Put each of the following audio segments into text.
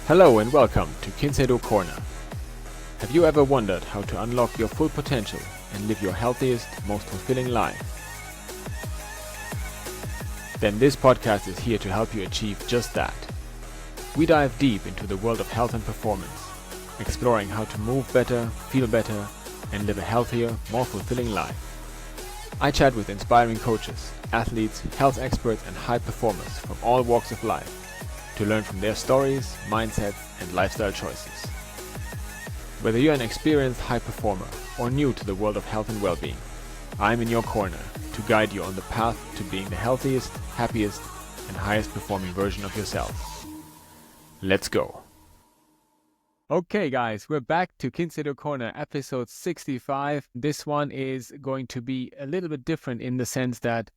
Hello and welcome to Kinsei-Do Corner. Have you ever wondered how to unlock your full potential and live your healthiest, most fulfilling life? Then this podcast is here to help you achieve just that. We dive deep into the world of health and performance, exploring how to move better, feel better, and live a healthier, more fulfilling life. I chat with inspiring coaches, athletes, health experts, and high performers from all walks of life to learn from their stories, mindsets, and lifestyle choices. Whether you're an experienced high performer or new to the world of health and well-being, I'm in your corner to guide you on the path to being the healthiest, happiest, and highest performing version of yourself. Let's go. Okay guys, we're back to Kinsei-Do Corner, episode 65. This one is going to be a little bit different in the sense that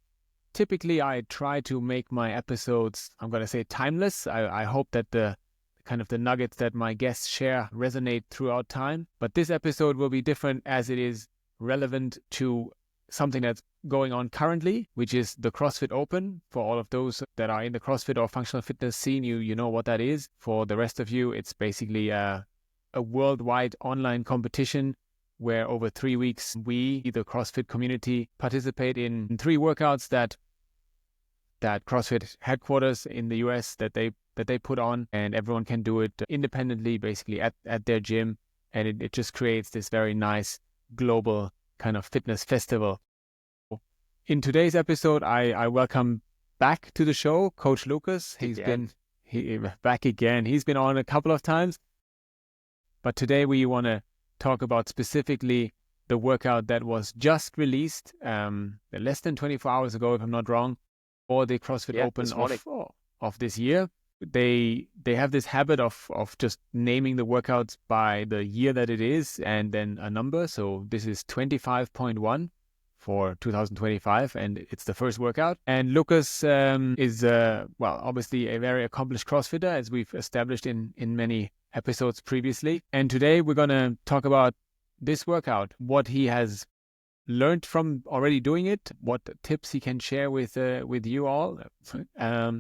typically I try to make my episodes, I'm going to say timeless. I hope that the nuggets that my guests share resonate throughout time. But this episode will be different as it is relevant to something that's going on currently, which is the CrossFit Open. For all of those that are in the CrossFit or functional fitness scene, you know what that is. For the rest of you, it's basically a worldwide online competition where over 3 weeks, we, the CrossFit community, participate in 3 workouts that CrossFit headquarters in the US that they put on, and everyone can do it independently, basically at their gym. And it just creates this very nice global kind of fitness festival. In today's episode, I welcome back to the show Coach Lucas. He's been back again. He's been on a couple of times, but today we want to talk about specifically the workout that was just released less than 24 hours ago, if I'm not wrong, for the CrossFit Open of this year. They have this habit of just naming the workouts by the year that it is and then a number. So this is 25.1 for 2025, and it's the first workout. And Lucas is obviously a very accomplished CrossFitter, as we've established in many episodes previously. And today we're going to talk about this workout, what he has learned from already doing it, what tips he can share with you all,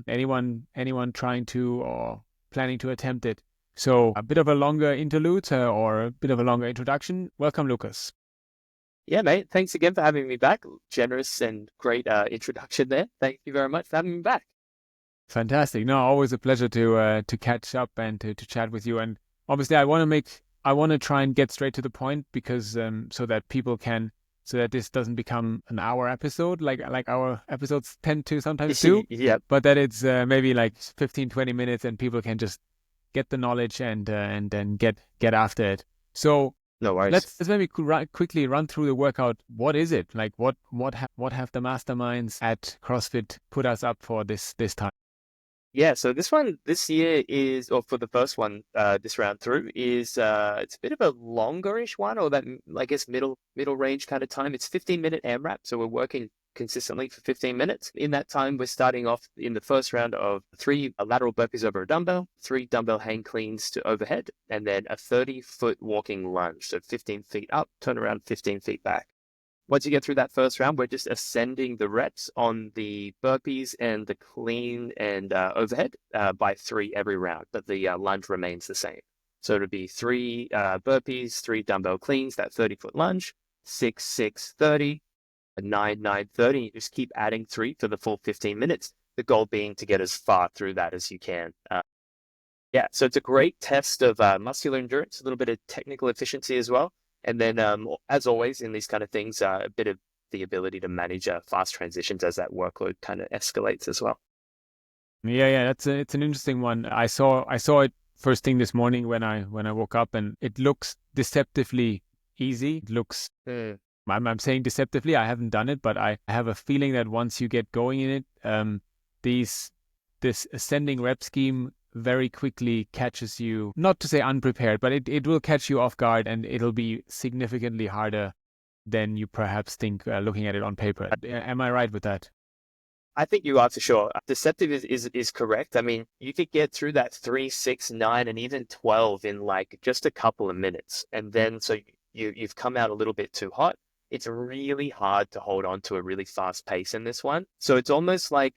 anyone trying to or planning to attempt it. So a bit of a longer interlude or a bit of a longer introduction. Welcome, Lucas. Yeah, mate. Thanks again for having me back. Generous and great introduction there. Thank you very much for having me back. Fantastic. No, always a pleasure to catch up and to chat with you. And obviously, I want to try and get straight to the point because so that this doesn't become an hour episode like our episodes tend to sometimes do. Yep. But that it's maybe like 15-20 minutes and people can just get the knowledge and then get after it. So no worries. Let's maybe quickly run through the workout. What is it? Like what have the masterminds at CrossFit put us up for this time? Yeah, so this year is, or for the first one, this round through is, it's a bit of a longer-ish one, or that, I guess, middle range kind of time. It's 15-minute AMRAP, so we're working consistently for 15 minutes. In that time, we're starting off in the first round of 3 lateral burpees over a dumbbell, 3 dumbbell hang cleans to overhead, and then a 30-foot walking lunge. So 15 feet up, turn around 15 feet back. Once you get through that first round, we're just ascending the reps on the burpees and the clean and overhead by 3 every round, but the lunge remains the same. So it'll be 3 burpees, 3 dumbbell cleans, that 30-foot lunge, 6, 6, 30, 9, 9, 30. You just keep adding 3 for the full 15 minutes, the goal being to get as far through that as you can. So it's a great test of muscular endurance, a little bit of technical efficiency as well. And then, as always, in these kind of things, a bit of the ability to manage fast transitions as that workload kind of escalates as well. Yeah, it's an interesting one. I saw it first thing this morning when I woke up, and it looks deceptively easy. It looks. I'm saying deceptively. I haven't done it, but I have a feeling that once you get going in it, this ascending rep scheme very quickly catches you, not to say unprepared, but it will catch you off guard, and it'll be significantly harder than you perhaps think looking at it on paper. Am I right with that? I think you are for sure. Deceptive is correct. I mean, you could get through that 3, 6, 9, and even 12 in like just a couple of minutes. And then so you've come out a little bit too hot. It's really hard to hold on to a really fast pace in this one. So it's almost like,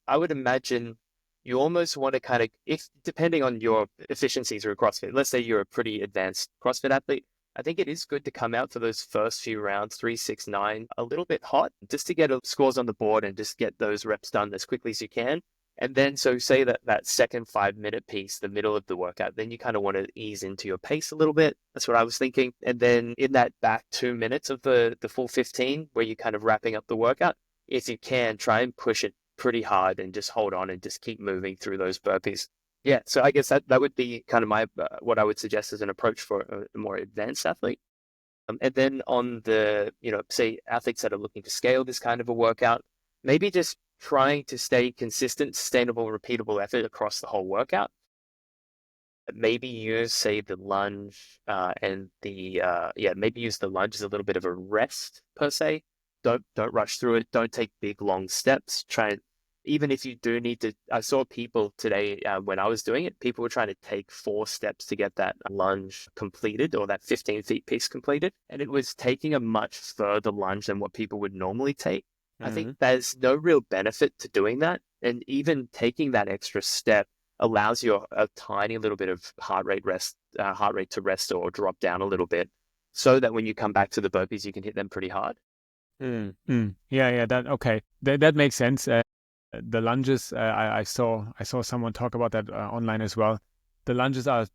I would imagine you almost want to kind of, if depending on your efficiency through CrossFit, let's say you're a pretty advanced CrossFit athlete, I think it is good to come out for those first few rounds, 3, 6, 9, a little bit hot, just to get scores on the board and just get those reps done as quickly as you can. And then, so say that second 5 minute piece, the middle of the workout, then you kind of want to ease into your pace a little bit. That's what I was thinking. And then in that back 2 minutes of the full 15, where you're kind of wrapping up the workout, if you can, try and push it pretty hard and just hold on and just keep moving through those burpees. Yeah, so I guess that would be kind of my what I would suggest as an approach for a more advanced athlete. And then on the, say athletes that are looking to scale this kind of a workout, maybe just trying to stay consistent, sustainable, repeatable effort across the whole workout. Maybe use, say, the lunge maybe use the lunge as a little bit of a rest per se. Don't rush through it. Don't take big long steps. Try and, even if you do need to, I saw people today when I was doing it, people were trying to take 4 steps to get that lunge completed, or that 15 feet piece completed. And it was taking a much further lunge than what people would normally take. I think there's no real benefit to doing that. And even taking that extra step allows you a tiny little bit of heart rate to rest or drop down a little bit, so that when you come back to the burpees, you can hit them pretty hard. Yeah, that makes sense. The lunges, I saw someone talk about that online as well. The lunges are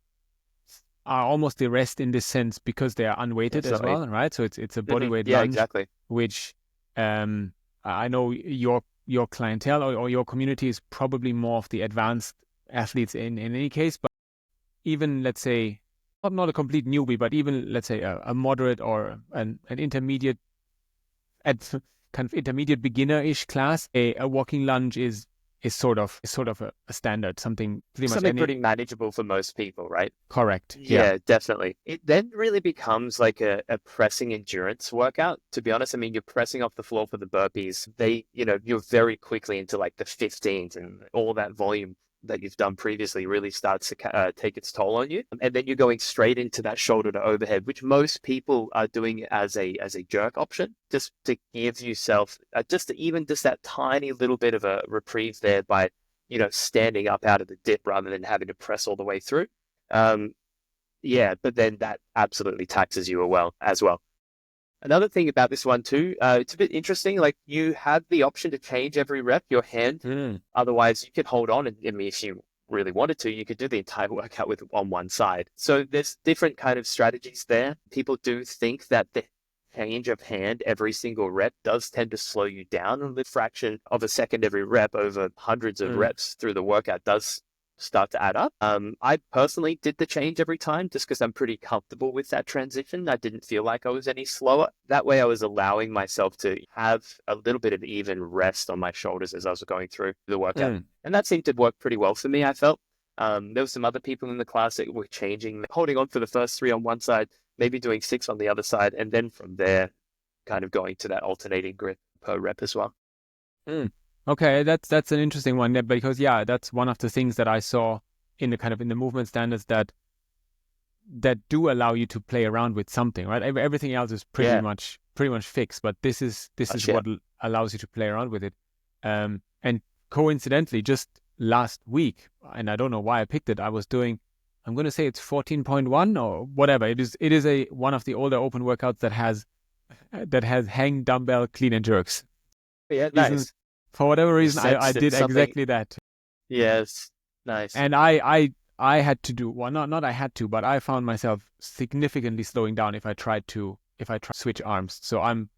almost the rest in this sense, because they are unweighted as well, right? So it's a body weight lunge, exactly. Which I know your clientele or your community is probably more of the advanced athletes in any case, but even, let's say, not a complete newbie, but even, let's say, a moderate or an intermediate, at kind of intermediate beginner-ish class, a walking lunge is sort of a standard, something pretty manageable for most people, right? Correct. Yeah, definitely. It then really becomes like a pressing endurance workout. To be honest, I mean, you're pressing off the floor for the burpees. You're very quickly into like the 15s, and all that volume that you've done previously really starts to take its toll on you. And then you're going straight into that shoulder to overhead, which most people are doing as a jerk option, just to give yourself just that tiny little bit of a reprieve there by, standing up out of the dip rather than having to press all the way through. But then that absolutely taxes you as well. Another thing about this one too, it's a bit interesting. Like, you have the option to change every rep your hand. Otherwise, you could hold on, and I mean, if you really wanted to, you could do the entire workout on one side. So there's different kind of strategies there. People do think that the change of hand every single rep does tend to slow you down, and the fraction of a second every rep over hundreds of reps through the workout does start to add up. I personally did the change every time just because I'm pretty comfortable with that transition. I didn't feel like I was any slower. That way I was allowing myself to have a little bit of even rest on my shoulders as I was going through the workout. And that seemed to work pretty well for me, I felt. There were some other people in the class that were holding on for the first 3 on one side, maybe doing 6 on the other side, and then from there kind of going to that alternating grip per rep as well. Okay, that's an interesting one, because that's one of the things that I saw in the movement standards that do allow you to play around with something, right? Everything else is pretty much fixed, but this is what allows you to play around with it. And coincidentally, just last week, and I don't know why I picked it, I was doing, I'm going to say it's 14.1 or whatever. It is one of the older open workouts that has hang dumbbell clean and jerks. Yeah, nice. For whatever reason, I did exactly that. Yes, nice. And I had to do, well, not I had to, but I found myself significantly slowing down if I tried to switch arms. So I'm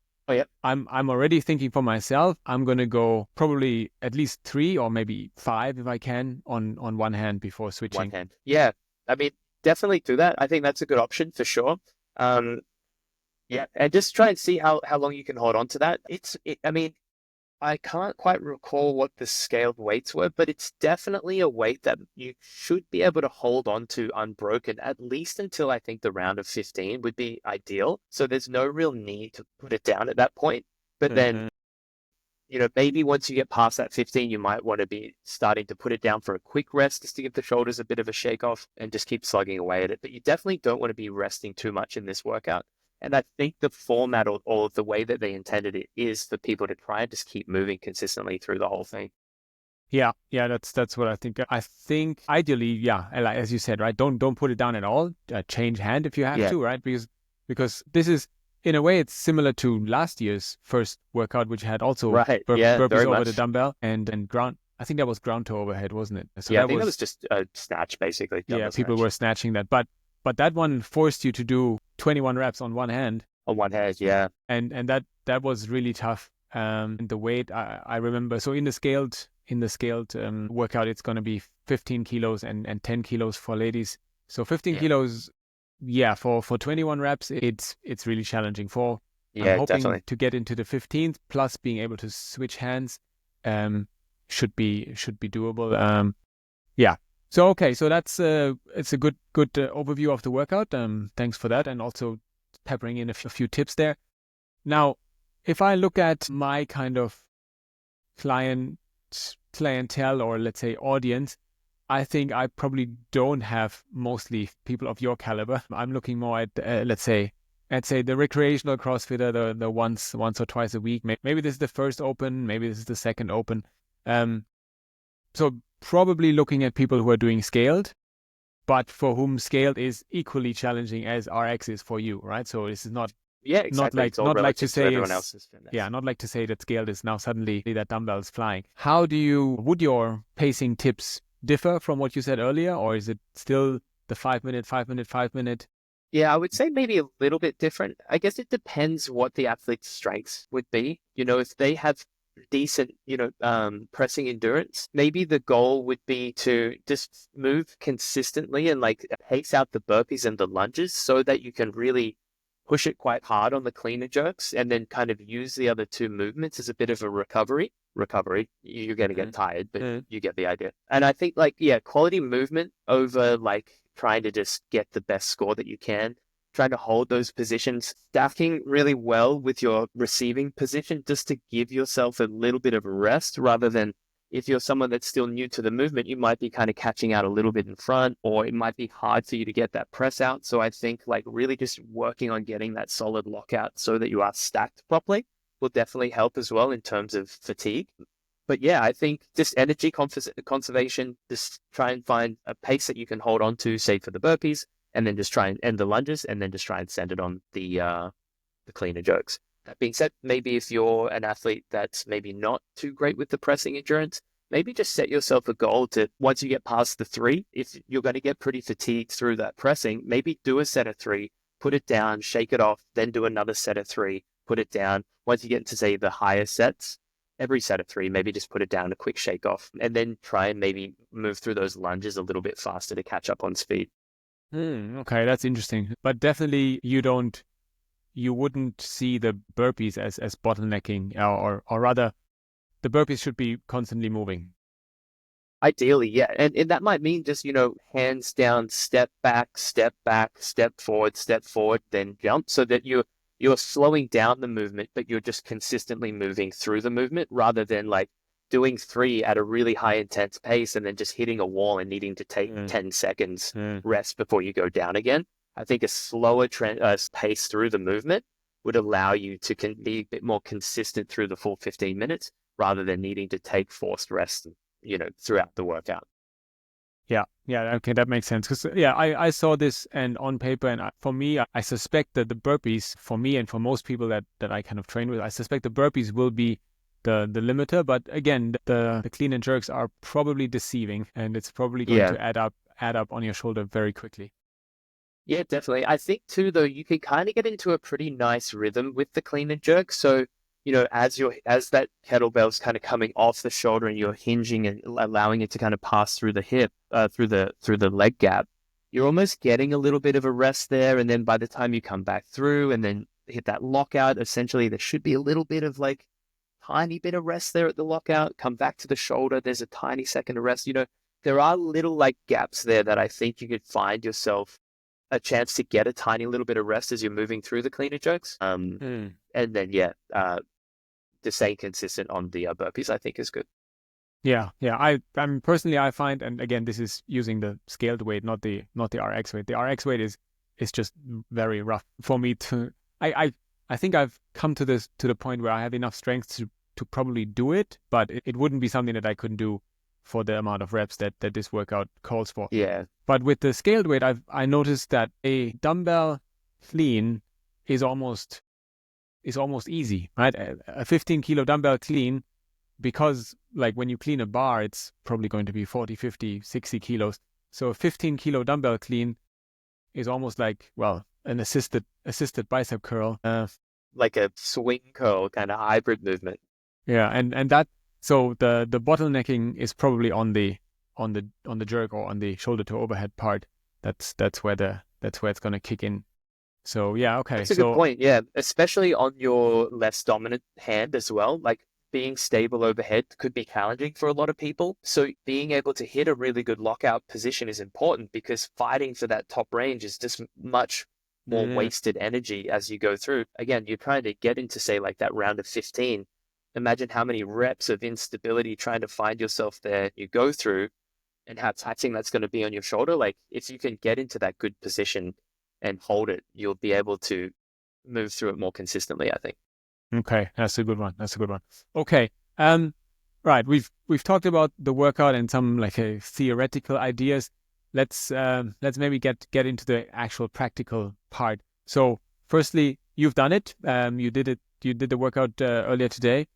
already thinking for myself, I'm going to go probably at least 3 or maybe 5 if I can on one hand before switching. One hand. Yeah, I mean, definitely do that. I think that's a good option for sure. And just try and see how long you can hold on to that. I mean, I can't quite recall what the scaled weights were, but it's definitely a weight that you should be able to hold on to unbroken, at least until I think the round of 15 would be ideal. So there's no real need to put it down at that point. But then, maybe once you get past that 15, you might want to be starting to put it down for a quick rest, just to give the shoulders a bit of a shake off and just keep slugging away at it. But you definitely don't want to be resting too much in this workout. And I think the format or the way that they intended it is for people to try and just keep moving consistently through the whole thing. Yeah, that's what I think. I think ideally, yeah, like as you said, right? Don't put it down at all. Change hand if you have Yeah, to, right? Because this is in a way it's similar to last year's first workout, which had also right. Yeah, burpees very over the much. dumbbell and ground. I think that was ground to overhead, wasn't it? So Yeah, I that think that was was just a snatch, basically, yeah, dumbbell people snatch were snatching that, but that one forced you to do 21 reps on one hand, on one hand. Yeah, and that was really tough. And the weight I remember. So in the scaled workout, it's going to be 15 kilos and 10 kilos for ladies. So 15 yeah, kilos, yeah, for 21 reps, it's really challenging. I'm yeah, hoping definitely. to get into the 15th plus being able to switch hands. Um, should be doable. Yeah. So okay, so that's it's a good overview of the workout. Thanks for that, and also peppering in a few tips there. Now, if I look at my kind of client clientele or let's say audience, I think I probably don't have mostly people of your caliber. I'm looking more at let's say the recreational CrossFitter, the once or twice a week. Maybe this is the first open, maybe this is the second open. Um, so probably looking at people who are doing scaled, but for whom scaled is equally challenging as RX is for you, right? So this is not Yeah, not exactly. like It's all not like to relative to say everyone is else's yeah, fitness. not like to say that scaled is now suddenly that dumbbell is flying. Would your pacing tips differ from what you said earlier, or is it still the 5 minute, 5 minute, 5 minute? Yeah, I would say maybe a little bit different. I guess it depends what the athlete's strengths would be. If they have decent, pressing endurance, maybe the goal would be to just move consistently and like pace out the burpees and the lunges so that you can really push it quite hard on the clean and jerks and then kind of use the other two movements as a bit of a recovery. You're going to get tired, but Mm. you get the idea. And I think like, yeah, quality movement over like trying to just get the best score that you can, trying to hold those positions, stacking really well with your receiving position just to give yourself a little bit of a rest rather than if you're someone that's still new to the movement, you might be kind of catching out a little bit in front, or it might be hard for you to get that press out. So I think like really just working on getting that solid lockout so that you are stacked properly will definitely help as well in terms of fatigue. But yeah, I think just energy conservation, just try and find a pace that you can hold on to, say for the burpees, and then just try and end the lunges, and then just try and send it on the cleaner jerks. That being said, maybe if you're an athlete that's maybe not too great with the pressing endurance, maybe just set yourself a goal to once you get past the three, if you're going to get pretty fatigued through that pressing, maybe do a set of three, put it down, shake it off, then do another set of three, put it down. Once you get into say the higher sets, every set of three, maybe just put it down, a quick shake off, and then try and maybe move through those lunges a little bit faster to catch up on speed. Okay, that's interesting. But definitely you wouldn't see the burpees as bottlenecking, or rather the burpees should be constantly moving. Ideally, yeah. And that might mean just, hands down, step back, step forward, then jump so that you're slowing down the movement, but you're just consistently moving through the movement rather than like doing three at a really high intense pace and then just hitting a wall and needing to take Mm, 10 seconds mm. rest before you go down again. I think a slower pace through the movement would allow you to be a bit more consistent through the full 15 minutes rather than needing to take forced rest throughout the workout. Yeah, okay, that makes sense. Because yeah, I saw this and on paper, and for me, I suspect that the burpees for me and for most people that I kind of train with, I suspect the burpees will be the limiter. But again, the clean and jerks are probably deceiving, and it's probably going Yeah. to add up on your shoulder very quickly. Yeah, definitely. I think too, though, you can kind of get into a pretty nice rhythm with the clean and jerk. So, as that kettlebell's kind of coming off the shoulder and you're hinging and allowing it to kind of pass through the hip, through the leg gap, you're almost getting a little bit of a rest there. And then by the time you come back through and then hit that lockout, essentially there should be a little bit of like tiny bit of rest there at the lockout. Come back to the shoulder. There's a tiny second of rest. There are little like gaps there that I think you could find yourself a chance to get a tiny little bit of rest as you're moving through the cleaner jerks. Mm. And then yeah, just staying consistent on the burpees, I think is good. Yeah. I'm personally I find, and again, this is using the scaled weight, not the RX weight. The RX weight is just very rough for me to. I think I've come to the point where I have enough strength to probably do it, but it wouldn't be something that I couldn't do for the amount of reps that this workout calls for. Yeah. But with the scaled weight, I noticed that a dumbbell clean is almost easy, right? A 15 kilo dumbbell clean, because like when you clean a bar, it's probably going to be 40, 50, 60 kilos. So a 15 kilo dumbbell clean is almost like, well, an assisted bicep curl. Like a swing curl kind of hybrid movement. Yeah, and that, so the bottlenecking is probably on the jerk or on the shoulder to overhead part. That's where it's going to kick in. So yeah, okay. That's a good point. Yeah, especially on your less dominant hand as well. Like being stable overhead could be challenging for a lot of people. So being able to hit a really good lockout position is important, because fighting for that top range is just much more wasted energy as you go through. Again, you're trying to get into, say, like that round of 15. Imagine how many reps of instability trying to find yourself there you go through, and how taxing that's going to be on your shoulder. Like if you can get into that good position and hold it, you'll be able to move through it more consistently, I think. Okay, that's a good one. Okay. Right. We've talked about the workout and some like theoretical ideas. Let's maybe get into the actual practical part. So firstly, you've done it. You did the workout earlier today.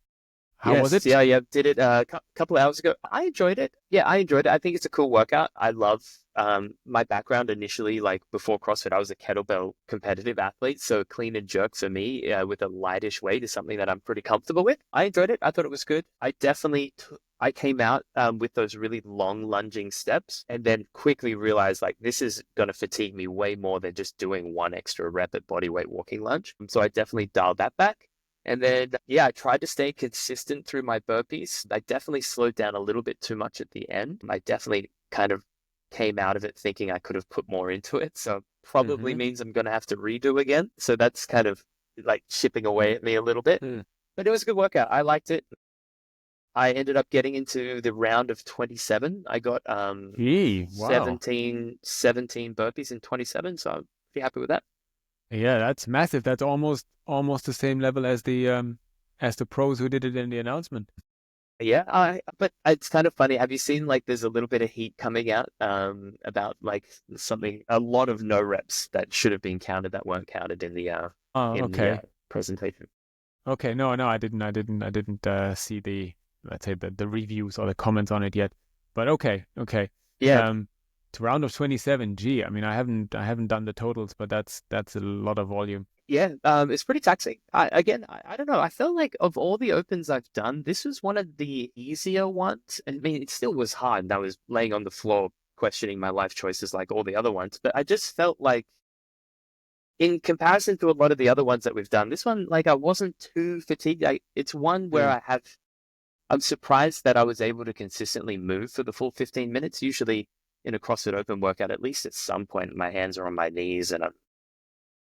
How was it? Yeah. Did it a couple of hours ago. I enjoyed it. Yeah, I enjoyed it. I think it's a cool workout. I love my background initially, like before CrossFit, I was a kettlebell competitive athlete. So clean and jerk for me with a lightish weight is something that I'm pretty comfortable with. I enjoyed it. I thought it was good. I definitely, I came out with those really long lunging steps, and then quickly realized like this is going to fatigue me way more than just doing one extra rep at bodyweight walking lunge. So I definitely dialed that back. And then, yeah, I tried to stay consistent through my burpees. I definitely slowed down a little bit too much at the end. I definitely kind of came out of it thinking I could have put more into it. So probably means I'm going to have to redo again. So that's kind of like chipping away at me a little bit. But it was a good workout. I liked it. I ended up getting into the round of 27. I got Wow. 17 burpees in 27. So I'm pretty happy with that. Yeah, that's massive. That's almost the same level as the pros who did it in the announcement. Yeah, but it's kind of funny. Have you seen like there's a little bit of heat coming out about like a lot of no reps that should have been counted that weren't counted in the presentation. Okay, no, I didn't see the, let's say, the reviews or the comments on it yet. But okay. Yeah. To round of 27, gee, I mean, I haven't done the totals, but that's a lot of volume. Yeah, it's pretty taxing. I don't know. I felt like of all the opens I've done, this was one of the easier ones. I mean, it still was hard, and I was laying on the floor questioning my life choices like all the other ones. But I just felt like, in comparison to a lot of the other ones that we've done, this one, like I wasn't too fatigued. It's one where I'm surprised that I was able to consistently move for the full 15 minutes. Usually in a CrossFit Open workout, at least at some point, my hands are on my knees and I'm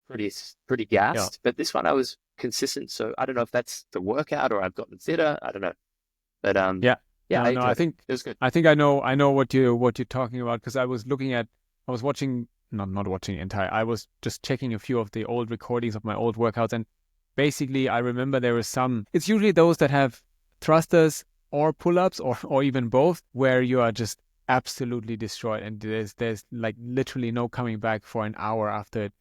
pretty gassed. But this one I was consistent. So I don't know if that's the workout or I've gotten fitter. I don't know. But I think it was good. I think I know what you're talking about, because I was watching, not watching entire. I was just checking a few of the old recordings of my old workouts, and basically I remember there was some. It's usually those that have thrusters or pull-ups or even both, where you are just absolutely destroyed, and there's like literally no coming back for an hour after it.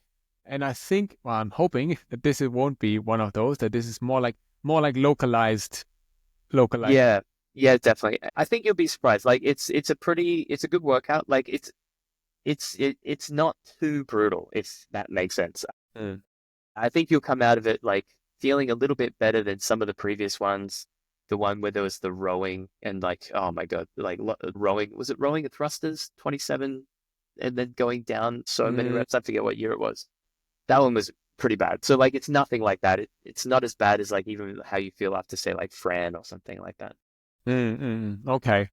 And I think, well, I'm hoping that this won't be one of those, that this is more like localized. Yeah, definitely. I think you'll be surprised. Like it's a good workout. Like it's not too brutal, if that makes sense. I think you'll come out of it like feeling a little bit better than some of the previous ones. The one where there was the rowing and like, oh my God, like rowing, was it rowing at thrusters 27 and then going down so many reps? I forget what year it was. That one was pretty bad. So like, it's nothing like that. It's not as bad as like even how you feel after, say, like Fran or something like that. Okay.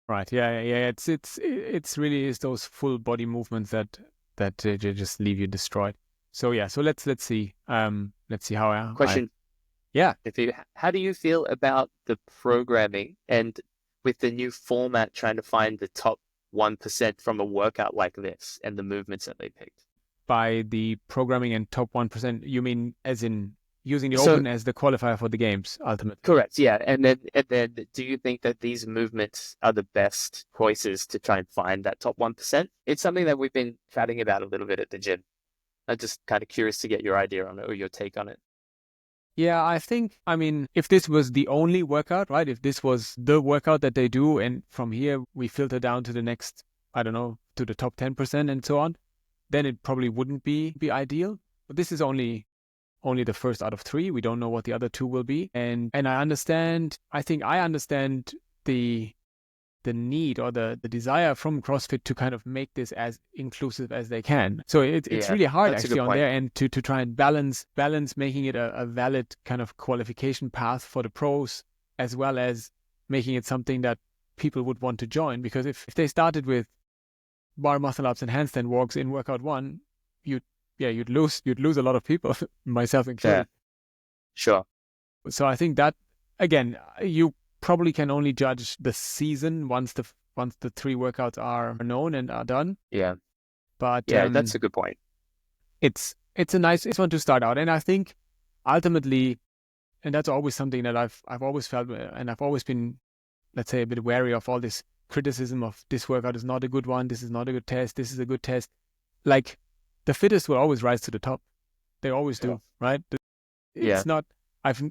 Right. Yeah. It's really is those full body movements that just leave you destroyed. So yeah. So let's see. Let's see how. Question. Yeah. How do you feel about the programming and with the new format, trying to find the top 1% from a workout like this and the movements that they picked? By the programming and top 1%, you mean as in using the So open as the qualifier for the games, ultimately. correct, yeah. And then do you think that these movements are the best choices to try and find that top 1%? It's something that we've been chatting about a little bit at the gym. I'm just kind of curious to get your idea on it or your take on it. Yeah, I mean, if this was the only workout, right? If this was the workout that they do, and from here we filter down to the next, I don't know, to the top 10% and so on, then it probably wouldn't be ideal. But this is only the first out of three. We don't know what the other two will be. And I think I understand the need or the desire from CrossFit to kind of make this as inclusive as they can. So it's Yeah, really hard that's a actually good on point. their end to try and balance making it a valid kind of qualification path for the pros, as well as making it something that people would want to join. Because if they started with bar muscle ups and handstand walks in workout one, you'd lose a lot of people, myself Yeah, included. sure. So I think that, again, you probably can only judge the season once the three workouts are known and are done. Yeah, But yeah, that's a good point. it's a nice one to start out, and I think ultimately, and that's always something that I've always felt, and I've always been, let's say, a bit wary of all this criticism of this workout is not a good one, this is not a good test, this is a good test. Like, the fittest will always rise to the top. They always Sure. do, right? Yeah, It's not. I've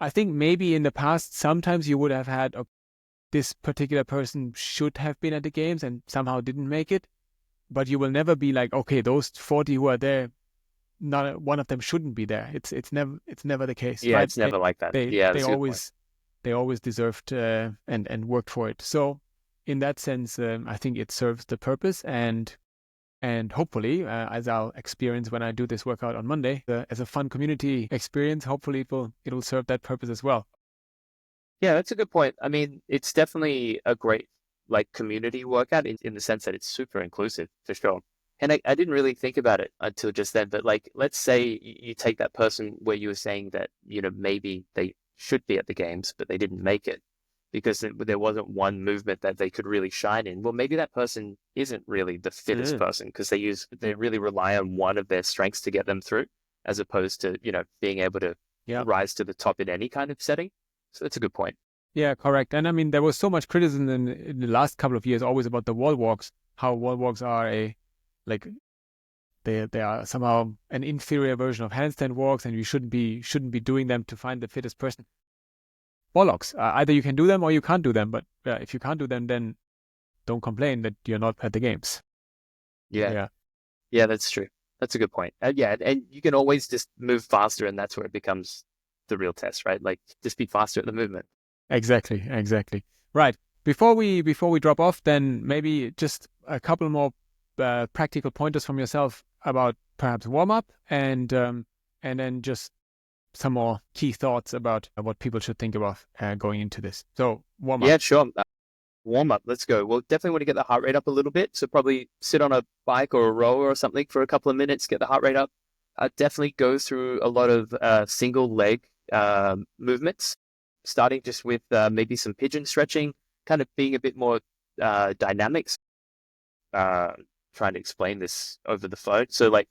I think maybe in the past, sometimes you would have had this particular person should have been at the games and somehow didn't make it, but you will never be like, okay, those 40 who are there, not one of them shouldn't be there. It's never the case, yeah, right? it's never like that. They Yeah, they that's a good point. always deserved and worked for it. So in that sense, I think it serves the purpose, and hopefully, as I'll experience when I do this workout on Monday, as a fun community experience, hopefully it will serve that purpose as well. Yeah, that's a good point. I mean, it's definitely a great like community workout in the sense that it's super inclusive for sure. And I didn't really think about it until just then, but like let's say you take that person where you were saying that, maybe they should be at the games, but they didn't make it because there wasn't one movement that they could really shine in. Well, maybe that person isn't really the fittest Mm. person because they really rely on one of their strengths to get them through, as opposed to, being able to Yeah. rise to the top in any kind of setting. So that's a good point. Yeah, correct. And I mean, there was so much criticism in the last couple of years always about the wall walks, how wall walks are like they are somehow an inferior version of handstand walks, and you shouldn't be doing them to find the fittest person. Bollocks. Either you can do them or you can't do them. But if you can't do them, then don't complain that you're not at the games. Yeah. Yeah, Yeah, that's true. That's a good point. Yeah, and you can always just move faster, and that's where it becomes the real test, right? Like just be faster at the movement. exactly. Right. Before we drop off, then maybe just a couple more practical pointers from yourself about perhaps warm up, and then just some more key thoughts about what people should think about going into this. So warm up. Yeah, sure. Warm up. Let's go. We'll definitely want to get the heart rate up a little bit. So probably sit on a bike or a rower or something for a couple of minutes, get the heart rate up. Definitely go through a lot of single leg movements, starting just with maybe some pigeon stretching, kind of being a bit more dynamics. Trying to explain this over the phone. So like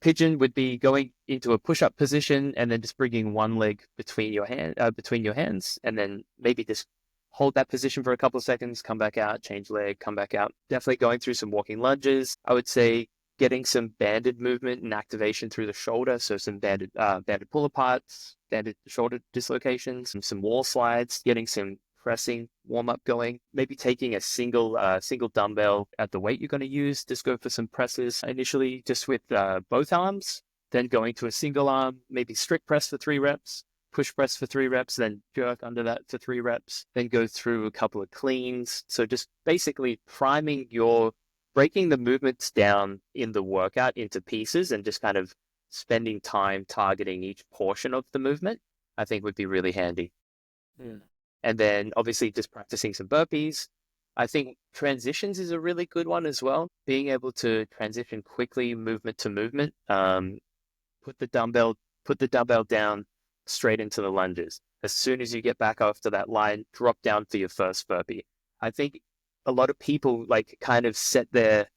pigeon would be going into a push-up position and then just bringing one leg between your hands, and then maybe just hold that position for a couple of seconds, come back out, change leg, come back out. Definitely going through some walking lunges. I would say getting some banded movement and activation through the shoulder. So some banded pull aparts, banded shoulder dislocations, and some wall slides, getting some pressing warm up going, maybe taking a single dumbbell at the weight you're going to use. Just go for some presses initially just with both arms, then going to a single arm, maybe strict press for 3 reps, push press for 3 reps, then jerk under that for 3 reps, then go through a couple of cleans. So just basically breaking the movements down in the workout into pieces and just kind of spending time targeting each portion of the movement, I think would be really handy. Mm. And then obviously just practicing some burpees. I think transitions is a really good one as well. Being able to transition quickly, movement to movement. Put the dumbbell down straight into the lunges. As soon as you get back after that line, drop down for your first burpee. I think a lot of people like kind of set their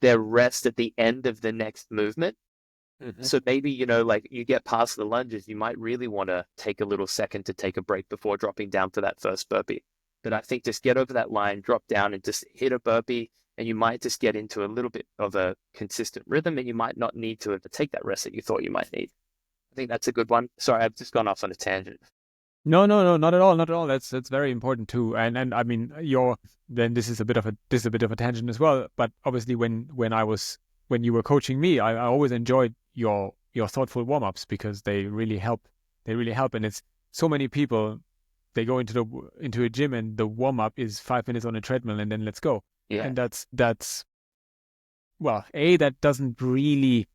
rest at the end of the next movement. Mhm. So maybe, like you get past the lunges, you might really want to take a little second to take a break before dropping down for that first burpee. But I think just get over that line, drop down and just hit a burpee, and you might just get into a little bit of a consistent rhythm, and you might not need to take that rest that you thought you might need. I think that's a good one. Sorry, I've just gone off on a tangent. No, no, no, not at all, not at all. That's very important too. And I mean, then this is a bit of a tangent as well. But obviously, when you were coaching me, I always enjoyed your thoughtful warm ups because they really help. They really help, and it's so many people. They go into a gym and the warm up is 5 minutes on a treadmill and then let's go. Yeah. And that's well, that doesn't really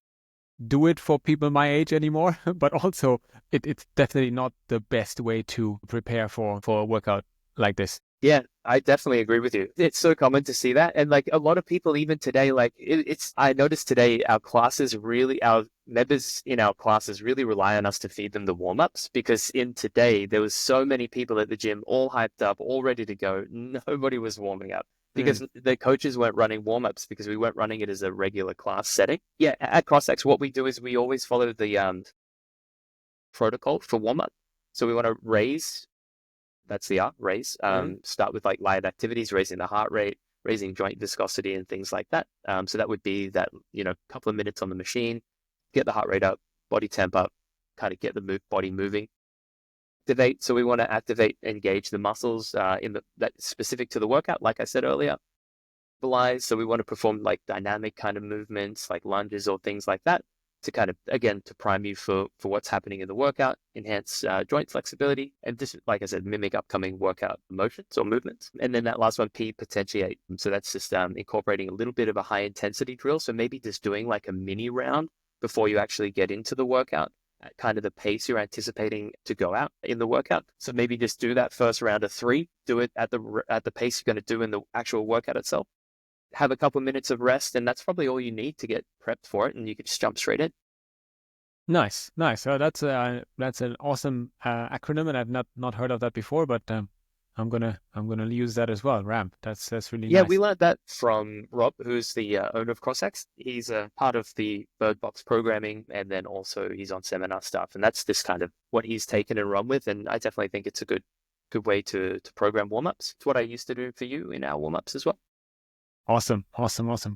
do it for people my age anymore, but also it's definitely not the best way to prepare for a workout like this. Yeah, I definitely agree with you. It's so common to see that. And like a lot of people, even today, like I noticed today, our members in our classes really rely on us to feed them the warm-ups because in today, there was so many people at the gym, all hyped up, all ready to go. Nobody was warming up because the coaches weren't running warm-ups because we weren't running it as a regular class setting. Yeah, at CrossX, what we do is we always follow the protocol for warm-up. So we want to raise. That's the R, raise. Start with like light activities, raising the heart rate, raising joint viscosity and things like that. So that would be that, couple of minutes on the machine, get the heart rate up, body temp up, kind of get the body moving. Activate. So we want to activate, engage the muscles that specific to the workout, like I said earlier. Mobilize. So we want to perform like dynamic kind of movements, like lunges or things like that, to kind of, again, to prime you for what's happening in the workout, enhance joint flexibility, and just, like I said, mimic upcoming workout motions or movements. And then that last one, P, potentiate. So that's just incorporating a little bit of a high intensity drill. So maybe just doing like a mini round before you actually get into the workout at kind of the pace you're anticipating to go out in the workout. So maybe just do that first round of 3, do it at the pace you're going to do in the actual workout itself. Have a couple of minutes of rest, and that's probably all you need to get prepped for it, and you can just jump straight in. Nice. That's an awesome acronym, and I've not heard of that before. But I'm gonna use that as well. RAMP. That's really Yeah, nice. we learned that from Rob, who's the owner of CrossX. He's a part of the Bird Box programming, and then also he's on seminar stuff, and that's just kind of what he's taken and run with. And I definitely think it's a good way to program warm-ups. It's what I used to do for you in our warm-ups as well. Awesome.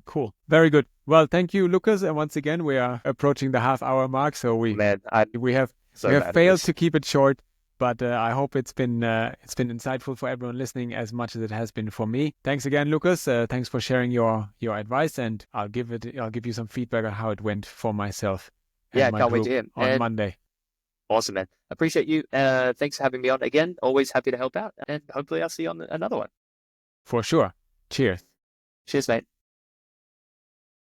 Cool. Very good. Well, thank you, Lucas. And once again, we are approaching the half-hour mark, so we have failed to keep it short. But I hope it's been insightful for everyone listening as much as it has been for me. Thanks again, Lucas. Thanks for sharing your advice, and I'll give you some feedback on how it went for myself and my can't wait group to hear. on Monday. Awesome, man. Appreciate you. Thanks for having me on again. Always happy to help out, and hopefully I'll see you on another one. For sure. Cheers. Cheers, mate.